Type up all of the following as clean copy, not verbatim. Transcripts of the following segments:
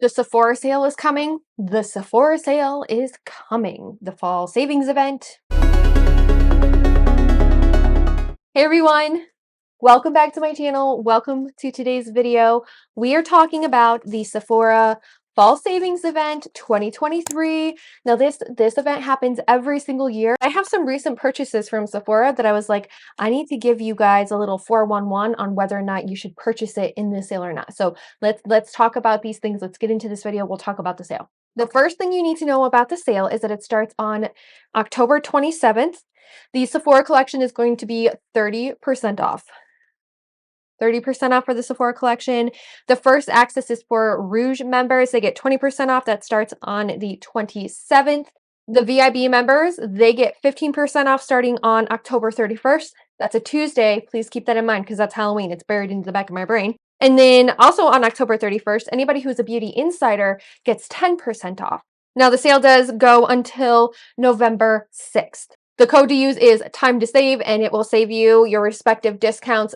The Sephora sale is coming. The Sephora sale is coming. The fall savings event. Hey everyone, welcome back to my channel. Welcome to today's video. We are talking about the Sephora Fall Savings Event 2023. Now this event happens every single year. I have some recent purchases from Sephora that I was like, I need to give you guys a little 411 on whether or not you should purchase it in this sale or not. So let's talk about these things. Let's get into this video. We'll talk about the sale. The first thing you need to know about the sale is that it starts on October 27th. The Sephora collection is going to be 30% off. 30% off for the Sephora collection. The first access is for Rouge members. They get 20% off. That starts on the 27th. The VIB members, they get 15% off starting on October 31st. That's a Tuesday. Please keep that in mind because that's Halloween. It's buried into the back of my brain. And then also on October 31st, anybody who's a beauty insider gets 10% off. Now the sale does go until November 6th. The code to use is time to save, and it will save you your respective discounts.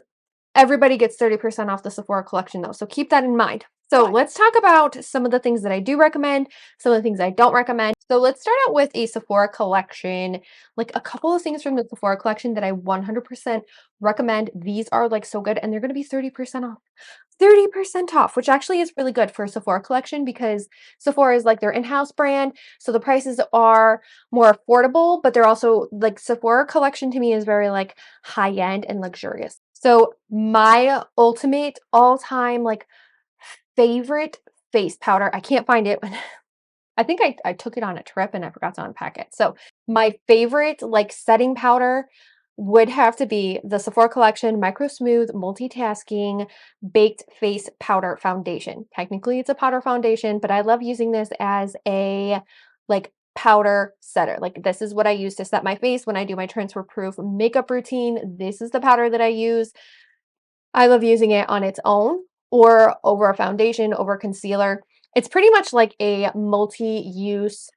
Everybody gets 30% off the Sephora collection though, so keep that in mind. So let's talk about some of the things that I do recommend, some of the things I don't recommend. So let's start out with a Sephora collection, like a couple of things from the Sephora collection that I 100% recommend. These are like so good, and they're going to be 30% off. 30% off, which actually is really good for a Sephora collection because Sephora is like their in-house brand. So the prices are more affordable, but they're also like Sephora collection to me is very like high-end and luxurious. So my ultimate all-time like favorite face powder, I can't find it. I think I took it on a trip and I forgot to unpack it. So my favorite like setting powder would have to be the Sephora collection Microsmooth Multitasking Baked Face Powder Foundation. Technically it's a powder foundation, but I love using this as a like powder setter. Like this is what I use to set my face when I do my transfer proof makeup routine. This is the powder that I use. I love using it on its own or over a foundation, over concealer. It's pretty much like a multi-use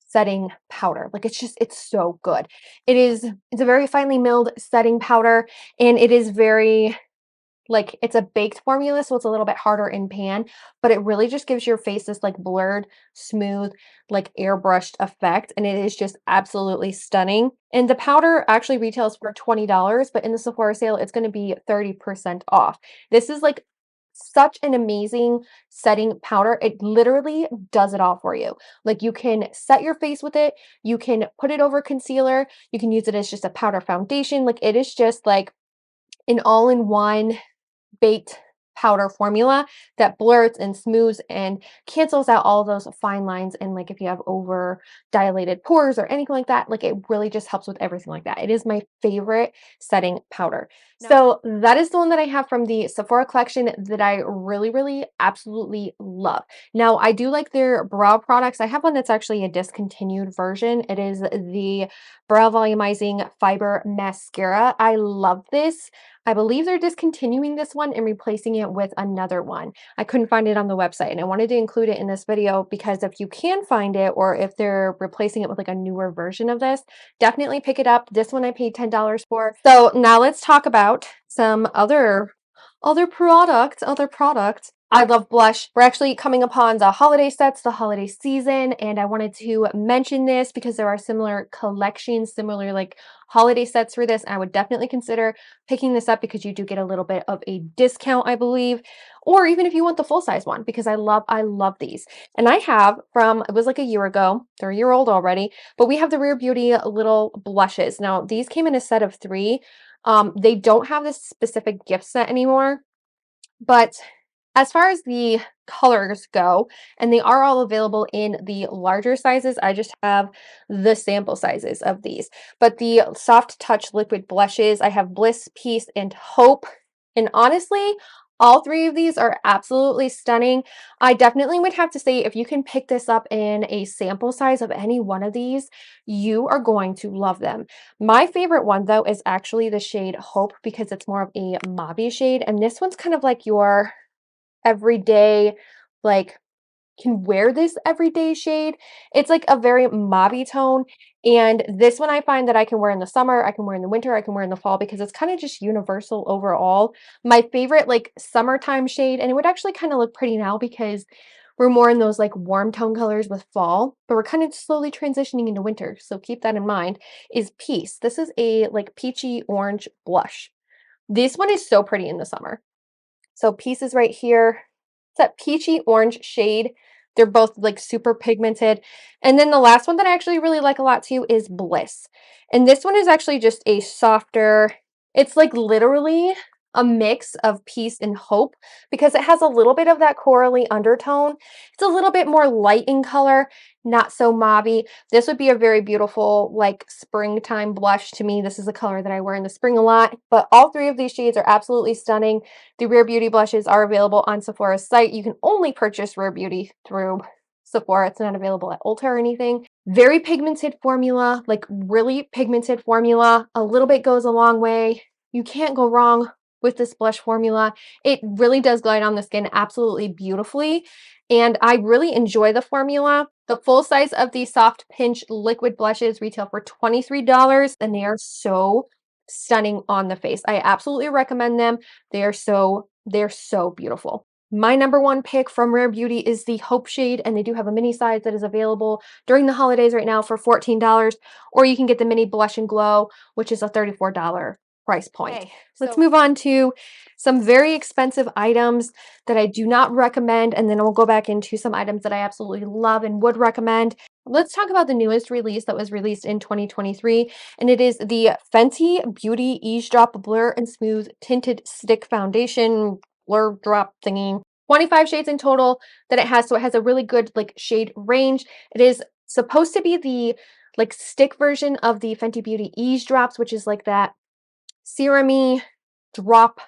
setting powder. Like it's so good. It's a very finely milled setting powder, and it is very like it's a baked formula, so it's a little bit harder in pan, but it really just gives your face this like blurred, smooth, like airbrushed effect, and it is just absolutely stunning. And the powder actually retails for $20, but in the Sephora sale, it's going to be 30% off. This is like such an amazing setting powder. It literally does it all for you. Like you can set your face with it, you can put it over concealer, you can use it as just a powder foundation. Like it is just like an all-in-one baked powder formula that blurs and smooths and cancels out all those fine lines, and like if you have over dilated pores or anything like that, like it really just helps with everything like that. It is my favorite setting powder. So that is the one that I have from the Sephora collection that I really absolutely love. Now I do like their brow products. I have one that's actually a discontinued version. It is the Brow Volumizing Fiber Mascara. I love this. I believe they're discontinuing this one and replacing it with another one. I couldn't find it on the website, and I wanted to include it in this video because if you can find it, or if they're replacing it with like a newer version of this, definitely pick it up. This one I paid $10 for. So now let's talk about some other products. I love blush. We're actually coming upon the holiday sets, the holiday season, and I wanted to mention this because there are similar collections, similar like holiday sets for this. I would definitely consider picking this up because you do get a little bit of a discount, I believe, or even if you want the full size one, because I love these. And I have from, it was like a year ago, they're a year old already, but we have the Rare Beauty little blushes. Now these came in a set of 3. They don't have this specific gift set anymore, but as far as the colors go, and they are all available in the larger sizes, I just have the sample sizes of these. But the Soft Touch Liquid Blushes, I have Bliss, Peace, and Hope. And honestly, all 3 of these are absolutely stunning. I definitely would have to say if you can pick this up in a sample size of any one of these, you are going to love them. My favorite one, though, is actually the shade Hope because it's more of a mauve shade. And this one's kind of like your everyday, like can wear this everyday shade. It's like a very mauve tone, and this one I find that I can wear in the summer, I can wear in the winter, I can wear in the fall because it's kind of just universal overall. My favorite like summertime shade, and it would actually kind of look pretty now because we're more in those like warm tone colors with fall, but we're kind of slowly transitioning into winter. So keep that in mind, is Peace. This is a like peachy orange blush. This one is so pretty in the summer. So Peace is right here. It's that peachy orange shade. They're both like super pigmented. And then the last one that I actually really like a lot too is Bliss. And this one is actually just a softer, it's like literally a mix of peace and hope because it has a little bit of that corally undertone. It's a little bit more light in color, not so mauvey. This would be a very beautiful like springtime blush to me. This is a color that I wear in the spring a lot, but all three of these shades are absolutely stunning. The Rare Beauty blushes are available on Sephora's site. You can only purchase Rare Beauty through Sephora. It's not available at Ulta or anything. Very pigmented formula, like really pigmented formula. A little bit goes a long way. You can't go wrong with this blush formula. It really does glide on the skin absolutely beautifully. And I really enjoy the formula. The full size of these soft pinch liquid blushes retail for $23 and they are so stunning on the face. I absolutely recommend them. They're so beautiful. My number one pick from Rare Beauty is the Hope shade, and they do have a mini size that is available during the holidays right now for $14, or you can get the mini Blush and Glow, which is a $34 price point. Okay, let's move on to some very expensive items that I do not recommend, and then we'll go back into some items that I absolutely love and would recommend. Let's talk about the newest release that was released in 2023, and it is the Fenty Beauty Eaze Drop Blur and Smooth Tinted Stick Foundation blur drop thingy. 25 shades in total that it has, so it has a really good like shade range. It is supposed to be the like stick version of the Fenty Beauty Eaze Drops, which is like that serum-y drop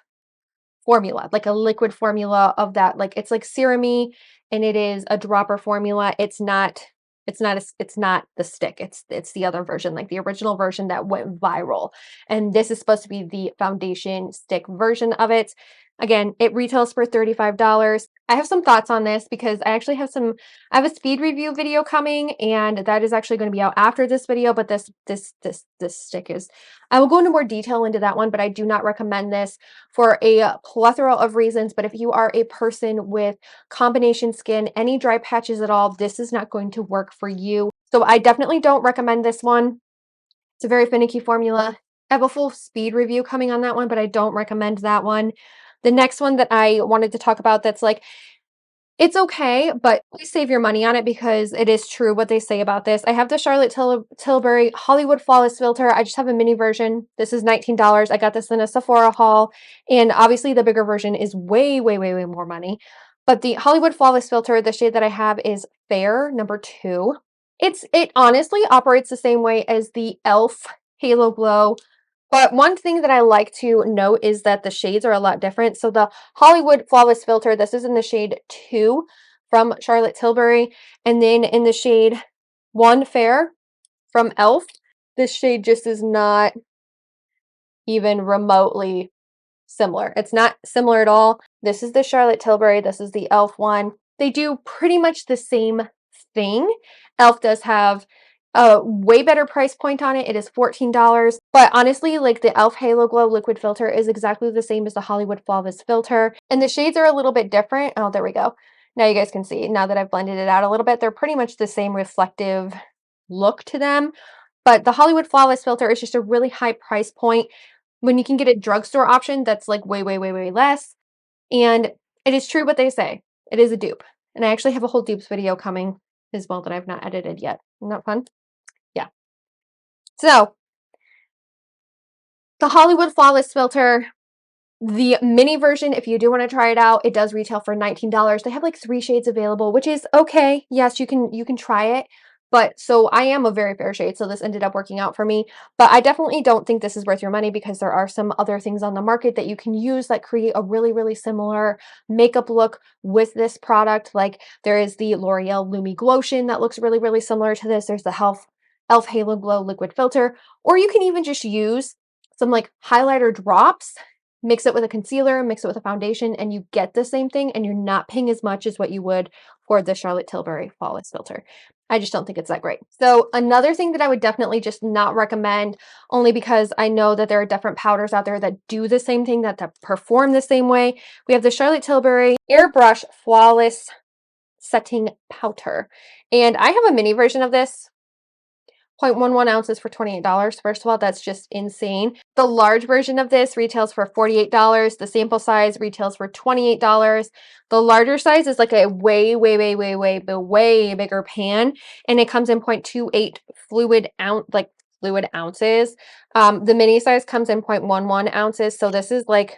formula, like a liquid formula of that. Like it's like serum-y and it is a dropper formula. It's not the stick. It's the other version, like the original version that went viral. And this is supposed to be the foundation stick version of it. Again, it retails for $35. I have some thoughts on this because I actually have I have a speed review video coming and that is actually going to be out after this video, but this stick is, I will go into more detail into that one, but I do not recommend this for a plethora of reasons. But if you are a person with combination skin, any dry patches at all, this is not going to work for you. So I definitely don't recommend this one. It's a very finicky formula. I have a full speed review coming on that one, but I don't recommend that one. The next one that I wanted to talk about that's like, it's okay, but please save your money on it because it is true what they say about this. I have the Charlotte Tilbury Hollywood Flawless Filter. I just have a mini version. This is $19. I got this in a Sephora haul, and obviously the bigger version is way, way, way, way more money. But the Hollywood Flawless Filter, the shade that I have is Fair, number 2. It honestly operates the same way as the e.l.f. Halo Glow. But one thing that I like to note is that the shades are a lot different. So the Hollywood Flawless Filter, this is in the shade 2 from Charlotte Tilbury. And then in the shade 1 Fair from e.l.f., this shade just is not even remotely similar. It's not similar at all. This is the Charlotte Tilbury. This is the e.l.f. one. They do pretty much the same thing. e.l.f. does have a way better price point on it. It is $14. But honestly, like the e.l.f. Halo Glow Liquid Filter is exactly the same as the Hollywood Flawless Filter. And the shades are a little bit different. Oh, there we go. Now you guys can see, now that I've blended it out a little bit, they're pretty much the same reflective look to them. But the Hollywood Flawless Filter is just a really high price point when you can get a drugstore option that's like way, way, way, way less. And it is true what they say. It is a dupe. And I actually have a whole dupes video coming as well that I've not edited yet. Isn't that fun? Yeah. So the Hollywood Flawless Filter, the mini version, if you do want to try it out, it does retail for $19. They have like 3 shades available, which is okay. Yes, you can try it. But so I am a very fair shade, so this ended up working out for me. But I definitely don't think this is worth your money because there are some other things on the market that you can use that create a really, really similar makeup look with this product. Like there is the L'Oreal Lumi Glotion that looks really, really similar to this. There's the e.l.f. Halo Glow Liquid Filter. Or you can even just use some like highlighter drops, mix it with a concealer, mix it with a foundation, and you get the same thing, and you're not paying as much as what you would for the Charlotte Tilbury Flawless Filter. I just don't think it's that great. So another thing that I would definitely just not recommend, only because I know that there are different powders out there that do the same thing, that perform the same way. We have the Charlotte Tilbury Airbrush Flawless setting powder. And I have a mini version of this. 0.11 ounces for $28. First of all, that's just insane. The large version of this retails for $48. The sample size retails for $28. The larger size is like a way bigger pan, and it comes in 0.28 fluid ounces. The mini size comes in 0.11 ounces, so this is like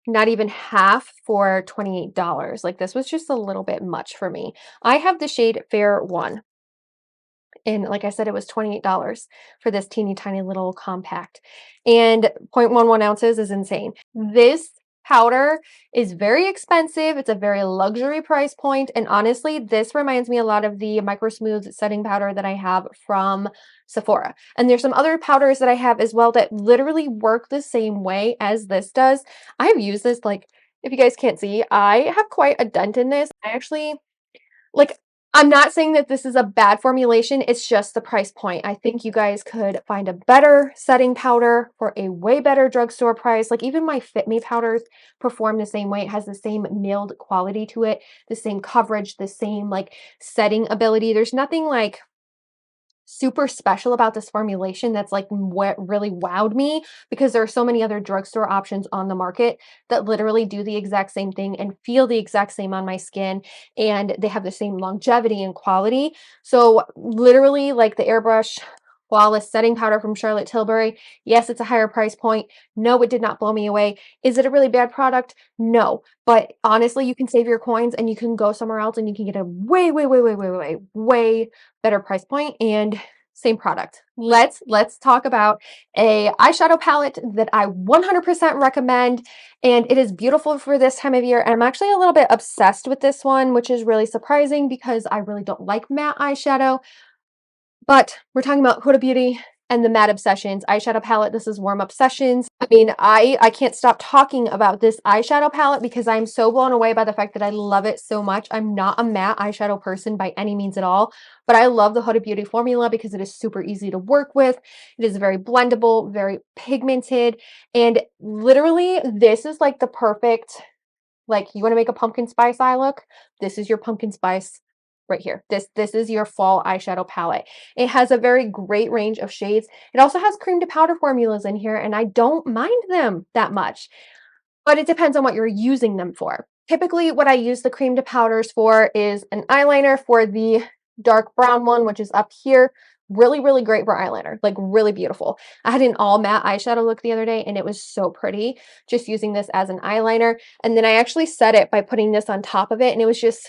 not even half for $28. Like, this was just a little bit much for me. I have the shade Fair 1. And like I said, it was $28 for this teeny tiny little compact. And 0.11 ounces is insane. This powder is very expensive. It's a very luxury price point. And honestly, this reminds me a lot of the Microsmooth setting powder that I have from Sephora. And there's some other powders that I have as well that literally work the same way as this does. I've used this, like, if you guys can't see, I have quite a dent in this. I actually, like, I'm not saying that this is a bad formulation, it's just the price point. I think you guys could find a better setting powder for a way better drugstore price. Like, even my Fit Me powders perform the same way. It has the same milled quality to it, the same coverage, the same like setting ability. There's nothing like super special about this formulation that's like what really wowed me, because there are so many other drugstore options on the market that literally do the exact same thing and feel the exact same on my skin, and they have the same longevity and quality. So literally, like the Airbrush Flawless Setting Powder from Charlotte Tilbury, yes, it's a higher price point. No, it did not blow me away. Is it a really bad product? No. But honestly, you can save your coins and you can go somewhere else and you can get a way better price point and same product. Let's talk about a eyeshadow palette that I 100% recommend, and it is beautiful for this time of year. And I'm actually a little bit obsessed with this one, which is really surprising because I really don't like matte eyeshadow. But we're talking about Huda Beauty and the Matte Obsessions eyeshadow palette. This is Warm Obsessions. I mean, I can't stop talking about this eyeshadow palette because I'm so blown away by the fact that I love it so much. I'm not a matte eyeshadow person by any means at all, but I love the Huda Beauty formula because it is super easy to work with. It is very blendable, very pigmented, and literally this is like the perfect, like, you want to make a pumpkin spice eye look? This is your pumpkin spice right here. This is your fall eyeshadow palette. It has a very great range of shades. It also has cream to powder formulas in here, and I don't mind them that much, but it depends on what you're using them for. Typically, what I use the cream to powders for is an eyeliner for the dark brown one, which is up here. Really great for eyeliner, like really beautiful. I had an all matte eyeshadow look the other day and it was so pretty just using this as an eyeliner. And then I actually set it by putting this on top of it, and it was just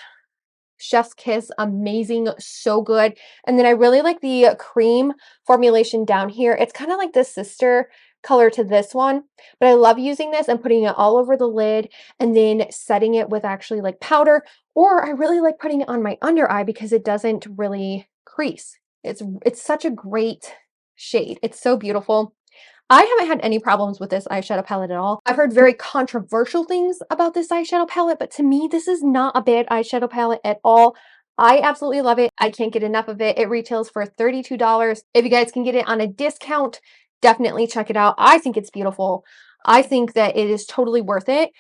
chef's kiss, amazing, so good. And then I really like the cream formulation down here. It's kind of like the sister color to this one, but I love using this and putting it all over the lid and then setting it with actually like powder, or I really like putting it on my under eye because it doesn't really crease. It's such a great shade. It's so beautiful. I haven't had any problems with this eyeshadow palette at all. I've heard very controversial things about this eyeshadow palette, but to me, this is not a bad eyeshadow palette at all. I absolutely love it. I can't get enough of it. It retails for $32. If you guys can get it on a discount, definitely check it out. I think it's beautiful. I think that it is totally worth it.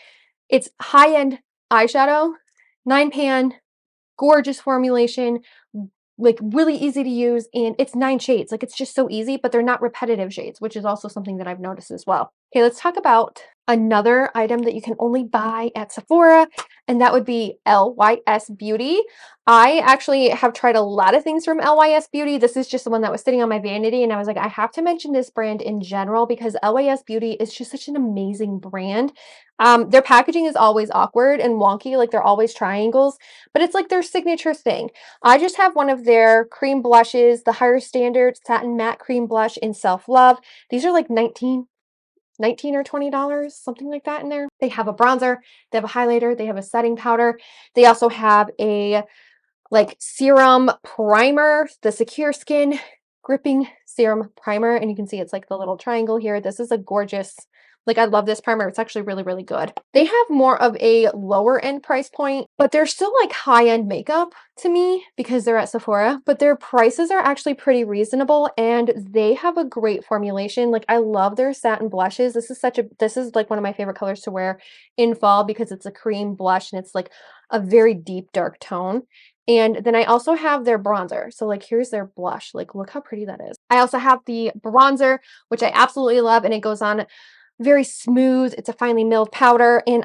It's high-end eyeshadow, 9-pan, gorgeous formulation, like really easy to use, and it's 9 shades. Like, it's just so easy, but they're not repetitive shades, which is also something that I've noticed as well. Okay, let's talk about another item that you can only buy at Sephora, and that would be LYS Beauty. I actually have tried a lot of things from LYS Beauty. This is just the one that was sitting on my vanity, and I was like, I have to mention this brand in general because LYS Beauty is just such an amazing brand. Their packaging is always awkward and wonky, like they're always triangles, but it's like their signature thing. I just have one of their cream blushes, the Higher Standard Satin Matte Cream Blush in Self Love. These are like $19 or $20, something like that in there. They have a bronzer, they have a highlighter, they have a setting powder. They also have a like serum primer, the Secure Skin Gripping Serum Primer, and you can see it's like the little triangle here. This is a gorgeous Like, I love this primer. It's actually really, really good. They have more of a lower end price point, but they're still like high-end makeup to me because they're at Sephora, but their prices are actually pretty reasonable and they have a great formulation. Like, I love their satin blushes. This is like one of my favorite colors to wear in fall because it's a cream blush and it's like a very deep dark tone. And then I also have their bronzer. So like, here's their blush. Like, look how pretty that is. I also have the bronzer, which I absolutely love, and it goes on very smooth. It's a finely milled powder, and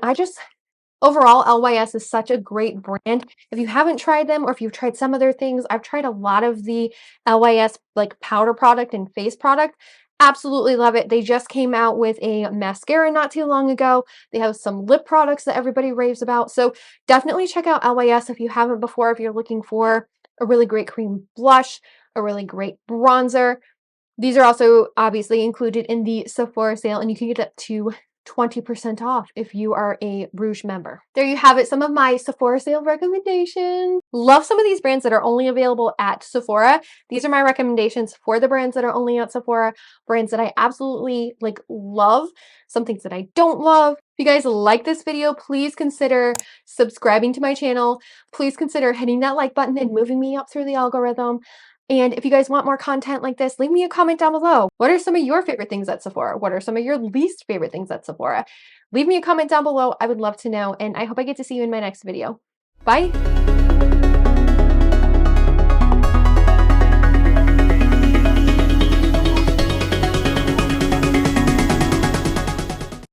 overall, LYS is such a great brand. If you haven't tried them or if you've tried some other things, I've tried a lot of the LYS like powder product and face product. Absolutely love it. They just came out with a mascara not too long ago. They have some lip products that everybody raves about. So definitely check out LYS if you haven't before, if you're looking for a really great cream blush, a really great bronzer. These are also obviously included in the Sephora sale, and you can get up to 20% off if you are a Rouge member. There you have it, some of my Sephora sale recommendations. Love some of these brands that are only available at Sephora. These are my recommendations for the brands that are only at Sephora, brands that I absolutely like love, some things that I don't love. If you guys like this video, please consider subscribing to my channel. Please consider hitting that like button and moving me up through the algorithm. And if you guys want more content like this, leave me a comment down below. What are some of your favorite things at Sephora? What are some of your least favorite things at Sephora? Leave me a comment down below. I would love to know, and I hope I get to see you in my next video. Bye!